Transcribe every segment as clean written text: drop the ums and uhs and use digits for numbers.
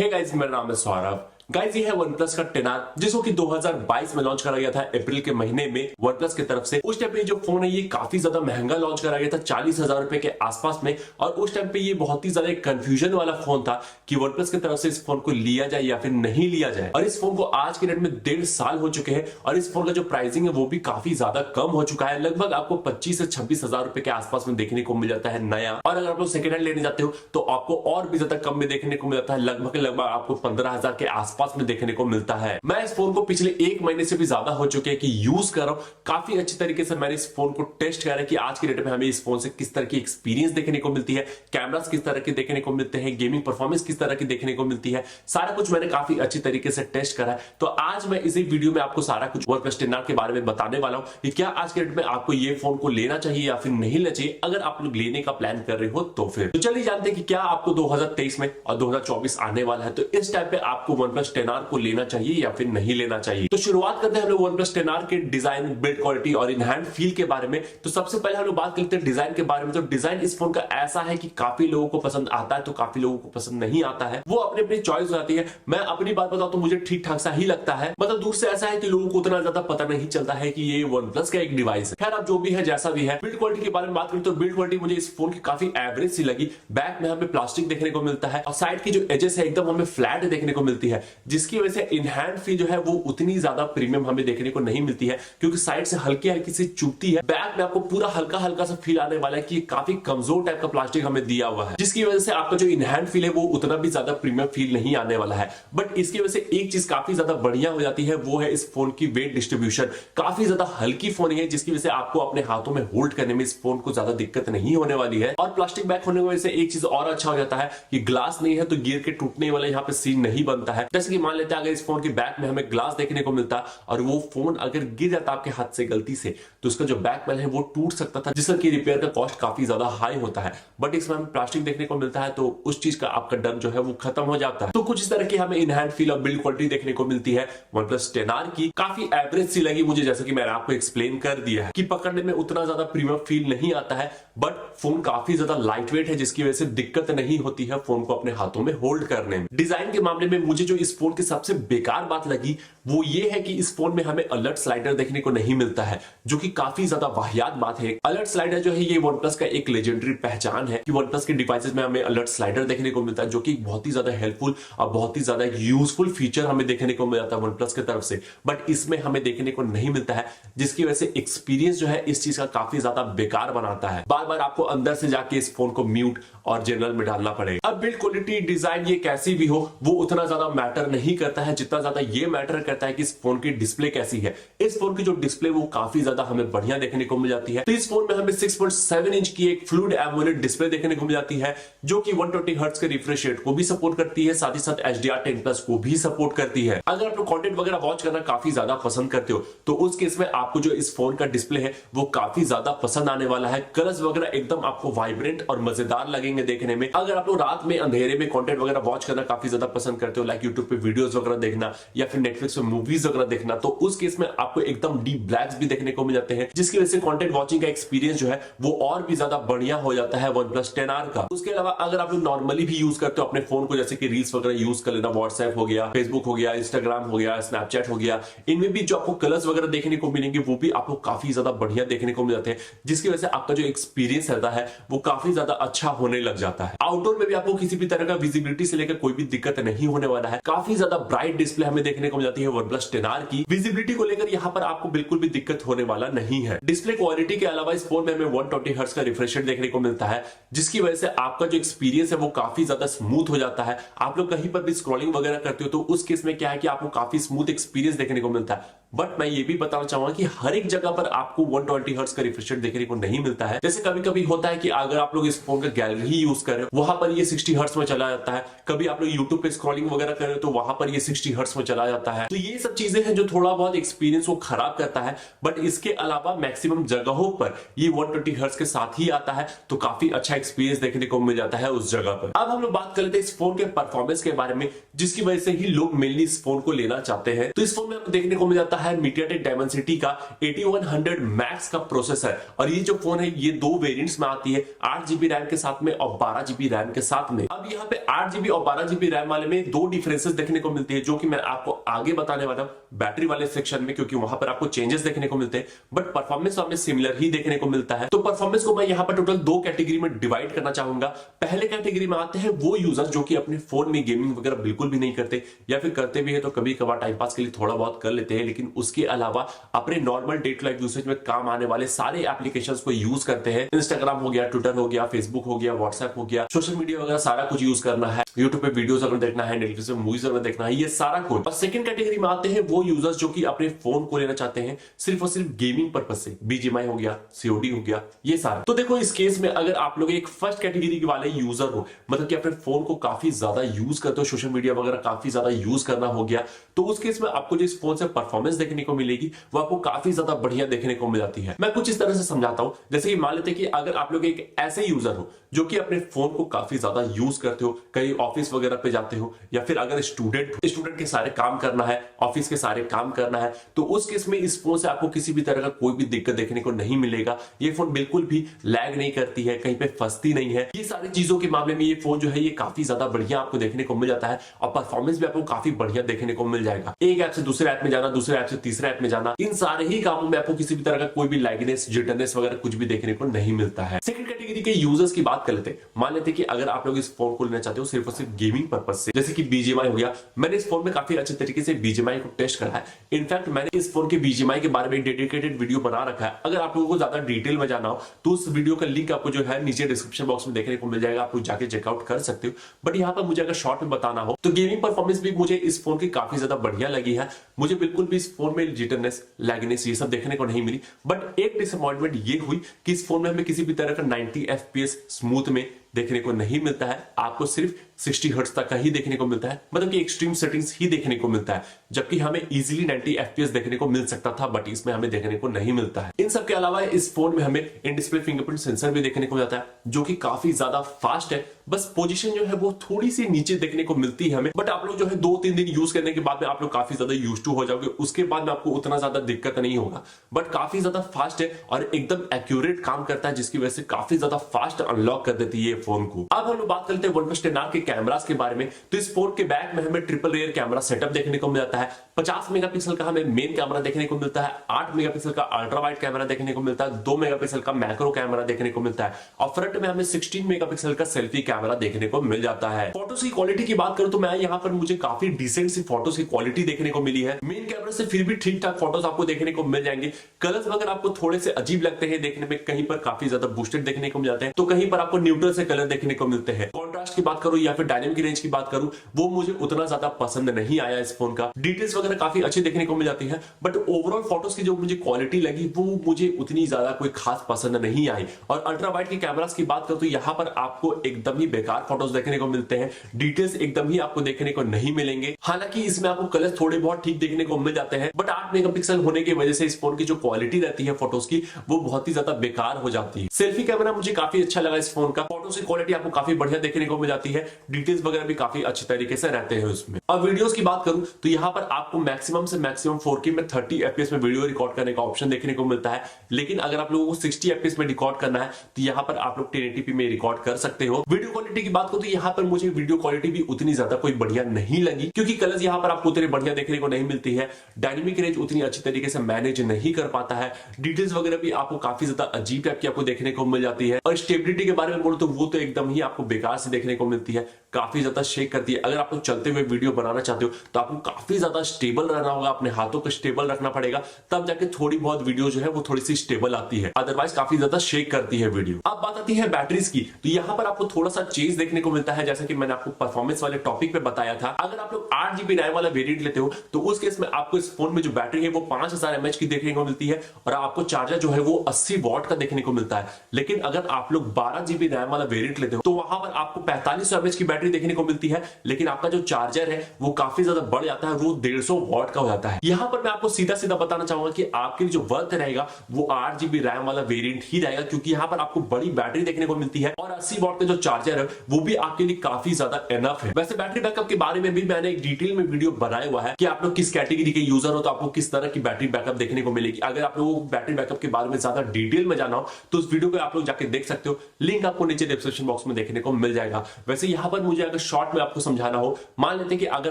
Hey guys, मेरा नाम है सौरभ। गाइस, ये है OnePlus का 10R जिसको कि 2022 में लॉन्च करा गया था अप्रैल के महीने में OnePlus की तरफ से। उस टाइम पे जो फोन है ये काफी ज्यादा महंगा लॉन्च करा गया था, 40,000 रुपए के आसपास में। और उस टाइम पे ये बहुत ही ज्यादा कंफ्यूजन वाला फोन था कि OnePlus की तरफ से इस फोन को लिया जाए या फिर नहीं लिया जाए। और इस फोन को आज के डेट में 1.5 साल हो चुके हैं और इस फोन का जो प्राइसिंग है वो भी काफी ज्यादा कम हो चुका है। लगभग आपको 25 से 26,000 रुपए के आसपास में देखने को मिल जाता है नया। और अगर आप लोग सेकंड हैंड लेने जाते हो तो आपको और भी ज्यादा कम में देखने को मिल जाता है, लगभग आपको 15,000 के आसपास में देखने को मिलता है। मैं इस फोन को पिछले 1 महीने से भी ज्यादा हो चुके हैं कि यूज कर रहा हूं। काफी अच्छी तरीके से मैंने इस फोन को टेस्ट किया है कि आज के डेट में हमें इस फोन से किस तरह की एक्सपीरियंस देखने को मिलती है, कैमरास किस तरह के देखने को मिलते हैं, गेमिंग परफॉर्मेंस किस तरह की देखने को मिलती है। सारा कुछ मैंने काफी अच्छी तरीके से टेस्ट करा है। तो आज मैं इसी वीडियो में आपको सारा कुछ OnePlus 10R के बारे में बताने वाला हूं कि क्या आज के डेट में आपको ये फोन को लेना चाहिए या फिर नहीं लेना चाहिए। अगर आप लोग लेने का प्लान कर रहे हो तो फिर तो चलिए जानते हैं कि क्या आपको 2023 में और 2024 आने वाला है तो इस टाइम पे आपको OnePlus 10R को लेना चाहिए या फिर नहीं लेना चाहिए। तो शुरुआत करते हैं हम लोग OnePlus 10R के डिजाइन, बिल्ड क्वालिटी और इन हैंड फील के बारे में। तो सबसे पहले हम लोग बात करते हैं डिजाइन के बारे में। तो डिजाइन इस फोन का ऐसा है कि काफी लोगों को पसंद आता है तो काफी लोगों को पसंद नहीं आता है, वो अपनी अपनी चॉइस हो जाती है। मैं अपनी बात बताऊं तो मुझे ठीक ठाक सा ही लगता है। मतलब दूर से ऐसा है कि लोगों को उतना ज्यादा पता नहीं चलता है कि ये OnePlus का एक डिवाइस है। खैर, अब जो भी है जैसा भी है। बिल्ड क्वालिटी के बारे में बात करें तो बिल्ड क्वालिटी मुझे इस फोन की काफी एवरेज सी लगी। बैक में हमें प्लास्टिक देखने को मिलता है और साइड की जो एजेस है एकदम हमें फ्लैट देखने को मिलती है, जिसकी वजह से इन हैंड फील जो है वो उतनी ज्यादा प्रीमियम हमें देखने को नहीं मिलती है क्योंकि साइड से हल्की हल्की सी चुभती है। बैक में आपको पूरा हल्का हल्का सा फील आने वाला है कि काफी कमजोर टाइप का प्लास्टिक हमें दिया हुआ है, जिसकी वजह से आपका जो इन हैंड फील है वो उतना भी ज्यादा प्रीमियम फील नहीं आने वाला है। बट इसकी वजह से एक चीज काफी ज्यादा बढ़िया हो जाती है, वो है इस फोन की वेट डिस्ट्रीब्यूशन। काफी ज्यादा हल्की फोन है जिसकी वजह से आपको अपने हाथों में होल्ड करने में इस फोन को ज्यादा दिक्कत नहीं होने वाली है। और प्लास्टिक बैक होने की वजह से एक चीज और अच्छा हो जाता है कि ग्लास नहीं है तो गिर के टूटने वाला यहाँ पे सीन नहीं बनता है। जैसे कि मान लेते हैं अगर इस फोन की बैक में हमें ग्लास देखने को मिलता और वो फोन अगर गिर जाता आपके हाथ से गलती से तो उसका जो बैक पैनल है वो टूट सकता था, जिसका कि रिपेयर का कॉस्ट काफी ज्यादा हाई होता है। बट इसमें हमें प्लास्टिक देखने को मिलता है तो उस चीज का आपका डर जो है वो खत्म हो जाता है। तो कुछ इस तरह की हमें इन हैंड फील और बिल्ड क्वालिटी देखने को मिलती है OnePlus 10R की। काफी एवरेज सी लगी मुझे, जैसे कि मैंने आपको एक्सप्लेन कर दिया है कि पकड़ने में उतना ज्यादा प्रीमियम फील नहीं आता है। बट फोन काफी ज्यादा लाइट वेट है जिसकी वजह से दिक्कत नहीं होती है फोन को अपने हाथों में होल्ड करने में। डिजाइन के मामले में मुझे जो इस फोन की सबसे बेकार बात लगी वो ये है कि इस फोन में हमें अलर्ट स्लाइडर देखने को नहीं मिलता है, जो कि काफी ज्यादा वाहियात बात है। अलर्ट स्लाइडर जो है ये OnePlus का एक लेजेंडरी पहचान है कि OnePlus के डिवाइसेस में हमें अलर्ट स्लाइडर देखने को मिलता है, जो कि बहुत ही ज्यादा हेल्पफुल और बहुत ही ज्यादा यूजफुल फीचर हमें देखने को मिल जाता है OnePlus की तरफ से। बट इसमें हमें देखने को नहीं मिलता है, जिसकी वजह से एक्सपीरियंस जो है इस चीज का काफी ज्यादा बेकार बनाता है। बार बार आपको अंदर से जाके इस फोन को म्यूट और जनरल में डालना पड़ेगा। अब बिल्ड क्वालिटी, डिजाइन ये कैसी भी हो वो उतना ज्यादा मैटर नहीं करता है जितना ज्यादा ये मैटर करता है कि इस फोन की डिस्प्ले कैसी है। इस फोन की जो डिस्प्ले वो काफी ज्यादा हमें बढ़िया देखने को मिल जाती है। तो इस फोन में हमें 6.7 इंच की एक फ्लूइड एमोलेड डिस्प्ले देखने को मिल जाती है, जो कि 120 हर्ट्ज के रिफ्रेश रेट को भी सपोर्ट करती है, साथ ही साथ HDR10+ को भी सपोर्ट करती है। अगर आप कंटेंट वगैरह वॉच करना काफी ज्यादा पसंद करते हो तो उस केस में आपको जो इस फोन का डिस्प्ले है वो काफी ज्यादा पसंद आने वाला है। कलर्स वगैरह एकदम आपको वाइब्रेंट और मजेदार लगेंगे देखने में। अगर आप लोग रात में अंधेरे में कंटेंट वगैरह वॉच करना काफी ज्यादा पसंद करते हो, लाइक यूट्यूब पे वीडियोस वगैरह देखना या फिर नेटफ्लिक्स पे मूवीज वगैरह देखना, तो उस केस में आपको एकदम डीप ब्लैक्स भी देखने को मिल जाते हैं, जिसकी वजह से कंटेंट वॉचिंग का एक्सपीरियंस जो है वो और भी ज्यादा बढ़िया हो जाता है OnePlus 10R का। उसके अलावा अगर आप लोग नॉर्मली भी यूज करते हो अपने फोन को, जैसे कि रील्स वगैरह यूज कर लेना, व्हाट्सएप हो गया, फेसबुक हो गया, इंस्टाग्राम हो गया, स्नैपचैट हो गया, इनमें भी जो आपको कलर्स वगैरह देखने को मिलेंगे वो भी आपको काफी ज्यादा बढ़िया देखने को मिल जाते हैं, जिसकी वजह से आपका जो एक्सपीरियंस रहता है वो काफी ज्यादा अच्छा होने लग जाता है। आउटडोर में भी आपको किसी भी तरह का विजिबिलिटी से लेकर कोई भी दिक्कत नहीं होने वाला है। काफी ज्यादा ब्राइट डिस्प्ले हमें देखने को मिल जाती है OnePlus 10R की। विजिबिलिटी को लेकर यहाँ पर आपको बिल्कुल भी दिक्कत होने वाला नहीं है। डिस्प्ले क्वालिटी के अलावा इस फोन में हमें 120 हर्ट्ज का रिफ्रेश रेट देखने को मिलता है, जिसकी वजह से आपका जो एक्सपीरियंस है वो काफी ज्यादा स्मूथ हो जाता है। आप लोग कहीं पर भी स्क्रॉलिंग वगैरह करते हो तो उस केस में क्या है कि आपको काफी स्मूथ एक्सपीरियंस देखने को मिलता है। बट मैं ये भी बताना चाहूंगा कि हर एक जगह पर आपको 120 हर्ट्ज का रिफ्रेश रेट देखने को नहीं मिलता है। जैसे कभी कभी होता है कि अगर आप लोग इस फोन का गैलरी यूज कर रहे हो वहां पर ये 60 हर्ट्ज में चला जाता है, कभी आप लोग यूट्यूब पे स्क्रॉलिंग वगैरह कर रहे हो तो वहां पर ये 60 हर्ट्ज में चला जाता है। तो ये सब चीजें हैं जो थोड़ा बहुत एक्सपीरियंस को खराब करता है। बट इसके अलावा मैक्सिमम जगहों पर ये 120 हर्ट्ज के साथ ही आता है, तो काफी अच्छा एक्सपीरियंस देखने को मिल जाता है उस जगह पर। अब हम लोग बात कर लेते हैं इस फोन के परफॉर्मेंस के बारे में, जिसकी वजह से ही लोग मेनली इस फोन को लेना चाहते हैं। तो इस फोन में हमें देखने को मिल जाता है MediaTek Dimensity का 8100 मैक्स का प्रोसेसर। और ये जो फोन है ये दो वेरिएंट्स में आती है, 8GB रैम के साथ में और 12GB रैम के साथ में। अब यहाँ पे 8GB और 12GB रैम वाले में दो डिफरेंसेस देखने को मिलती है, जो कि मैं आपको आगे बताने वाला हूं बैटरी वाले सेक्शन में, क्योंकि वहां पर आपको चेंजेस देखने को मिलते हैं, बट परफॉर्मेंस हमें सिमिलर ही देखने को मिलता है। तो परफॉर्मेंस को मैं यहाँ पर टोटल दो कैटेगरी में डिवाइड करना चाहूंगा। पहले कैटेगरी में आते हैं वो यूजर्स जो कि अपने फोन में गेमिंग वगैरह बिल्कुल भी नहीं करते, या फिर करते भी है तो कभी कभार टाइम पास के लिए थोड़ा बहुत कर लेते हैं, लेकिन उसके अलावा अपने normal day to life usage में काम आने वाले सारे एप्लीकेशंस को यूज करते हैं। इंस्टाग्राम हो गया, ट्विटर हो गया, फेसबुक हो गया, व्हाट्सएप हो गया, सोशल मीडिया वगैरह सारा कुछ यूज करना है, यूट्यूब पे वीडियोस अगर देखना है, नेटफ्लिक्स पे मूवीज अगर देखना है, ये सारा कुछ। और सेकंड कैटेगरी में आते हैं वो यूजर्स जो कि अपने फोन को लेना चाहते हैं सिर्फ और सिर्फ गेमिंग पर्पस से, BGMI हो गया, COD हो गया, ये सारा। तो देखो इस केस में अगर आप लोग एक फर्स्ट कैटेगरी वाले यूजर हो, मतलब कि अपने फोन को काफी ज्यादा यूज करते हो, सोशल मीडिया वगैरह काफी ज्यादा यूज करना हो गया, तो उस केस में आपको जो इस फोन से परफॉर्मेंस देखने को मिलेगी वो आपको काफी ज्यादा बढ़िया देखने को मिल जाती है। मैं कुछ इस तरह से समझाता हूं, जैसे कि मान लेते हैं कि अगर आप लोग एक ऐसे यूजर हो जो कि अपने फोन को काफी ज्यादा यूज करते हो, कहीं ऑफिस वगैरह पे जाते हो, या फिर अगर स्टूडेंट के सारे काम करना है, ऑफिस के सारे काम करना है, तो उस केस में इस फोन से आपको किसी भी तरह का कोई भी दिक्कत देखने को नहीं मिलेगा। ये फोन बिल्कुल भी लैग नहीं करती है, कहीं पे फंसती नहीं है। ये सारी चीजों के मामले में ये फोन जो है ये काफी ज्यादा बढ़िया आपको देखने को मिल जाता है, और परफॉर्मेंस भी आपको काफी बढ़िया देखने को मिल जाएगा। एक ऐप से दूसरे ऐप में जाना, दूसरे ऐप से तीसरे ऐप में जाना, इन सारे ही कामों में आपको किसी भी तरह का कोई भी लैगनेस, जिटरनेस वगैरह कुछ भी देखने को नहीं मिलता है। सेकंड कैटेगरी के यूजर्स की बात कर लेते हैं। मान लेते हैं कि अगर आप लोग इस फोन को लेना चाहते हो सिर्फ और सिर्फ गेमिंग पर्पस से, जैसे कि BGMI हो गया। मैंने इस फोन में काफी अच्छे तरीके से BGMI को टेस्ट करा है। इनफैक्ट मैंने इस फोन के BGMI के बारे में डेडिकेटेड वीडियो बना रखा है। अगर आप लोगों को ज्यादा डिटेल में जाना हो तो उस वीडियो का लिंक आपको जो है नीचे डिस्क्रिप्शन बॉक्स में देखने को मिल जाएगा, आप लोग जाके चेकआउट कर सकते हो। बट यहाँ पर मुझे अगर शॉर्ट में बताना हो तो गेमिंग परफॉर्मेंस भी मुझे इस फोन की काफी ज्यादा बढ़िया लगी है। मुझे बिल्कुल भी इस फोन में जिटरनेस, लैगनेस ये सब देखने को नहीं मिली। बट एक डिसअपॉइंटमेंट ये हुई कि इस फोन में हमें किसी भी तरह का 90 FPS स्मूथ में देखने को नहीं मिलता है, आपको सिर्फ 60 हर्ट्ज तक का ही देखने को मिलता है, मतलब कि एक्सट्रीम सेटिंग्स ही देखने को मिलता है, जबकि हमें इजीली 90 FPS देखने को मिल सकता था, बट इसमें हमें देखने को नहीं मिलता है। इन सब के अलावा इस फोन में हमें इन डिस्प्ले फिंगरप्रिंट सेंसर भी देखने को मिलता है, जो कि काफी ज्यादा फास्ट है। बस पोजीशन जो है वो थोड़ी सी नीचे देखने को मिलती है हमें, बट आप लोग जो है 2-3 दिन यूज करने के बाद में आप लोग काफी ज्यादा यूज टू हो जाओगे, उसके बाद में आपको उतना ज्यादा दिक्कत नहीं होगा। बट काफी ज्यादा फास्ट है और एकदम एक्यूरेट काम करता है, जिसकी वजह से काफी ज्यादा फास्ट अनलॉक कर देती है ये फोन को। अब हम लोग बात करते हैं OnePlus 10R के कैमरास के बारे में। तो इस फोन के बैक में हमें ट्रिपल रेयर कैमरा सेटअप देखने को मिलता है। 50 मेगापिक्सल का हमें मेन कैमरा देखने को मिलता है, 8 मेगापिक्सल का अल्ट्रा वाइड कैमरा देखने को मिलता है, 2 मेगापिक्सल का मैक्रो कैमरा देखने को मिलता है, और फ्रंट में हमें 16 मेगापिक्सल का सेल्फी कैमरा देखने को मिल जाता है। फोटोज की क्वालिटी की बात करूं तो मैं यहाँ पर मुझे काफी डिसेंट सी फोटोज की क्वालिटी देखने को मिली है। मेन कैमरा से फिर भी ठीक ठाक फोटोज आपको देखने को मिल जाएंगे। कलर्स अगर आपको थोड़े से अजीब लगते हैं देखने में, कहीं पर काफी ज्यादा बूस्टेड देखने को मिल जाते हैं, तो कहीं पर आपको न्यूट्रल से कलर देखने को मिलते हैं। कॉन्ट्रास्ट की बात करूं या फिर डायनेमिक रेंज की बात करूं, वो मुझे उतना ज्यादा पसंद नहीं आया इस फोन का। डिटेल्स वगैरह काफी अच्छी देखने को मिल जाती है, बट ओवरऑल फोटोज की जो मुझे क्वालिटी लगी वो मुझे उतनी ज्यादा कोई खास पसंद नहीं आई। और अल्ट्रा वाइड के कैमरास की बात करूं तो यहाँ पर आपको एकदम ही बेकार फोटोज देखने को मिलते हैं, डिटेल्स एकदम ही आपको देखने को नहीं मिलेंगे। हालांकि इसमें आपको कलर थोड़े बहुत ठीक देखने को मिल जाते हैं, बट 8 मेगापिक्सल होने की वजह से इस फोन की जो क्वालिटी रहती है फोटोज की वो बहुत ही ज्यादा बेकार हो जाती है। सेल्फी कैमरा मुझे काफी अच्छा लगा इस फोन का, फोटोज की क्वालिटी आपको काफी बढ़िया देखने को मिल जाती है, डिटेल्स वगैरह भी काफी अच्छे तरीके से रहते हैं उसमें। अब वीडियोस की बात करूं तो यहाँ पर आपको मैक्सिमम से मैक्सिमम 4K में 30 FPS में वीडियो रिकॉर्ड करने का ऑप्शन देखने को मिलता है, लेकिन अगर आप लोगों को 60 FPS में रिकॉर्ड करना है तो यहाँ पर आप लोग 1080p में रिकॉर्ड कर सकते हो। वीडियो क्वालिटी की बात करूं तो यहाँ पर मुझे वीडियो क्वालिटी भी उतनी ज्यादा कोई बढ़िया नहीं लगी, क्योंकि कलर्स यहाँ पर आपको उतने बढ़िया देखने को नहीं मिलती है, डायनेमिक रेंज उतनी अच्छी तरीके से मैनेज नहीं कर पाता है, डिटेल्स वगैरह भी आपको काफी ज्यादा अजीब टाइप की आपको देखने को मिल जाती है, और स्टेबिलिटी के बारे में बोलो तो वो तो एकदम ही आपको बेकार से देखने को मिलती है, काफी ज्यादा शेक करती है। अगर आप लोग चलते हुए वीडियो बनाना चाहते हो तो आपको काफी ज्यादा स्टेबल रहना होगा, अपने हाथों को स्टेबल रखना पड़ेगा, तब जाके थोड़ी बहुत वीडियो जो है वो थोड़ी सी स्टेबल आती है, अदरवाइज काफी ज्यादा शेक करती है वीडियो। अब बात आती है बैटरीज की, तो यहाँ पर आपको थोड़ा सा चेंज देखने को मिलता है, जैसा कि मैंने आपको परफॉर्मेंस वाले टॉपिक पे बताया था। अगर आप लोग 8GB रैम वाला वेरिएंट लेते हो तो उस केस में आपको इस फोन में जो बैटरी है वो 5000 mAh की देखने को मिलती है, और आपको चार्जर जो है वो 80 वॉट का देखने को मिलता है। लेकिन अगर आप लोग 12GB रैम वाला वेरिएंट लेते हो तो वहां पर आपको 4500 mAh की बैटरी बैटरी देखने को मिलती है, लेकिन आपका जो चार्जर है वो काफी ज्यादा बढ़ जाता है, वो 150 वॉट का हो जाता है। यहां पर मैं आपको सीधा सीधा बताना चाहूंगा कि आपके लिए जो वर्थ रहेगा वो 8 GB रैम वाला वेरिएंट ही रहेगा, क्योंकि यहां पर आपको बड़ी बैटरी देखने को मिलती है और 80 वॉट का जो चार्जर है वो भी आपके लिए काफी ज्यादा एनफ है। वैसे बैटरी बैकअप के बारे में भी मैंने एक डिटेल में वीडियो बनाया हुआ है कि आप लोग किस कैटेगरी के यूजर हो तो आपको किस तरह की बैटरी बैकअप देखने को मिलेगी। अगर आप लोगों को बैटरी बैकअप के बारे में ज्यादा डिटेल में जाना हो तो उस वीडियो को आप लोग जाके देख सकते हो, लिंक आपको नीचे डिस्क्रिप्शन बॉक्स में देखने को मिल जाएगा। वैसे यहां पर मुझे अगर शॉर्ट में आपको समझाना हो, मान लेते हैं कि अगर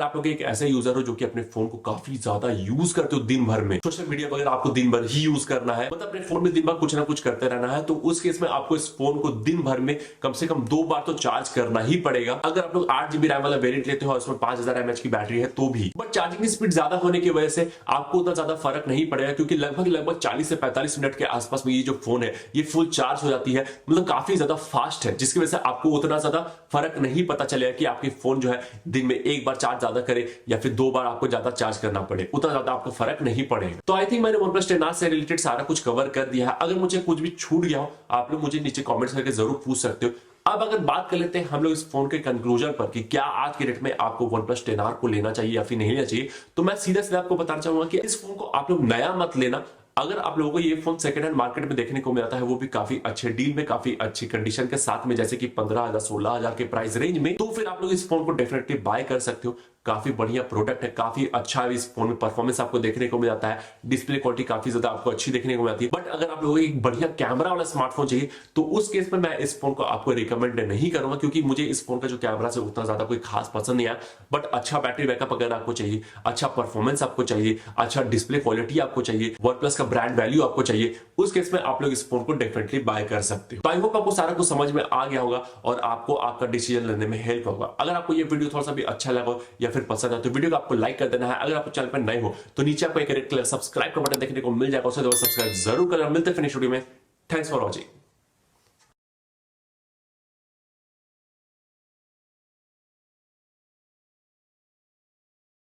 आप लोग एक ऐसे यूजर हो जो कि अपने फोन को काफी ज्यादा यूज करते हो, दिन भर में सोशल मीडिया वगैरह आपको दिन भर ही यूज करना है, मतलब अपने फोन में दिन भर कुछ ना कुछ करते रहना है, तो उस केस में आपको इस फोन को दिन भर में कम से कम 2 बार तो चार्ज करना ही पड़ेगा। अगर आप लोग 8 GB रैम वाला वेरिएंट लेते हो और उसमें 5000 mAh की बैटरी है तो भी, बट चार्जिंग स्पीड ज्यादा होने की वजह से आपको उतना ज्यादा फर्क नहीं पड़ेगा, क्योंकि लगभग 40 से 45 मिनट के आसपास में ये जो फोन है ये फुल चार्ज हो जाती है, मतलब काफी ज्यादा फास्ट है, जिसकी वजह से आपको उतना ज्यादा फर्क नहीं पता चलेगा कि आपकी फोन जो है दिन में एक बार चार्ज ज्यादा करे या फिर 2 बार आपको ज्यादा चार्ज करना पड़े, उतना ज्यादा आपको फर्क नहीं पड़ेगा। तो आई थिंक मैंने OnePlus 10R से रिलेटेड सारा कुछ कवर कर दिया है। अगर मुझे कुछ भी छूट गया हो आप लोग मुझे नीचे कमेंट्स करके जरूर पूछ सकते हो। अब अगर बात कर लेते हैं हम लोग इस फोन के कंक्लूजन पर कि क्या आज के डेट में आपको OnePlus 10R को लेना चाहिए या फिर नहीं लेना चाहिए, तो मैं सीधा सीधा आपको बताना चाहूंगा कि इस फोन को आप लोग नया मत लेना। अगर आप लोगों को ये फोन सेकंड हैंड मार्केट में देखने को मिलता है, वो भी काफी अच्छे डील में, काफी अच्छी कंडीशन के साथ में, जैसे कि 15,000 16,000 के प्राइस रेंज में, तो फिर आप लोग इस फोन को डेफिनेटली बाय कर सकते हो। काफी बढ़िया प्रोडक्ट है, काफी अच्छा इस फोन में परफॉर्मेंस आपको देखने को मिल जाता है, डिस्प्ले क्वालिटी काफी ज्यादा आपको अच्छी देखने को मिलती है। बट अगर आप लोगों को एक बढ़िया कैमरा वाला स्मार्टफोन चाहिए तो उस केस में मैं इस फोन को आपको रिकमेंड नहीं करूंगा, क्योंकि मुझे इस फोन का जो कैमरा से उतना ज्यादा कोई खास पसंद नहीं आया। बट अच्छा बैटरी बैकअप अगर आपको चाहिए, अच्छा परफॉर्मेंस आपको चाहिए, अच्छा डिस्प्ले क्वालिटी आपको चाहिए, OnePlus का ब्रांड वैल्यू आपको चाहिए, उस केस में आप लोग इस फोन को डेफिनेटली बाय कर सकते हो। तो आई होप आपको सारा कुछ समझ में आ गया होगा और आपको आपका डिसीजन लेने में हेल्प होगा। अगर आपको ये वीडियो थोड़ा सा भी अच्छा लगा या फिर पसंद है तो वीडियो को आपको लाइक कर देना है। अगर आप चैनल पर नए हो तो नीचे आपको एक रेड कलर सब्सक्राइब का बटन देखने को मिल जाएगा, उसे सब्सक्राइब जरूर करना। मिलते हैं फिर नेक्स्ट वीडियो में। Thanks for watching.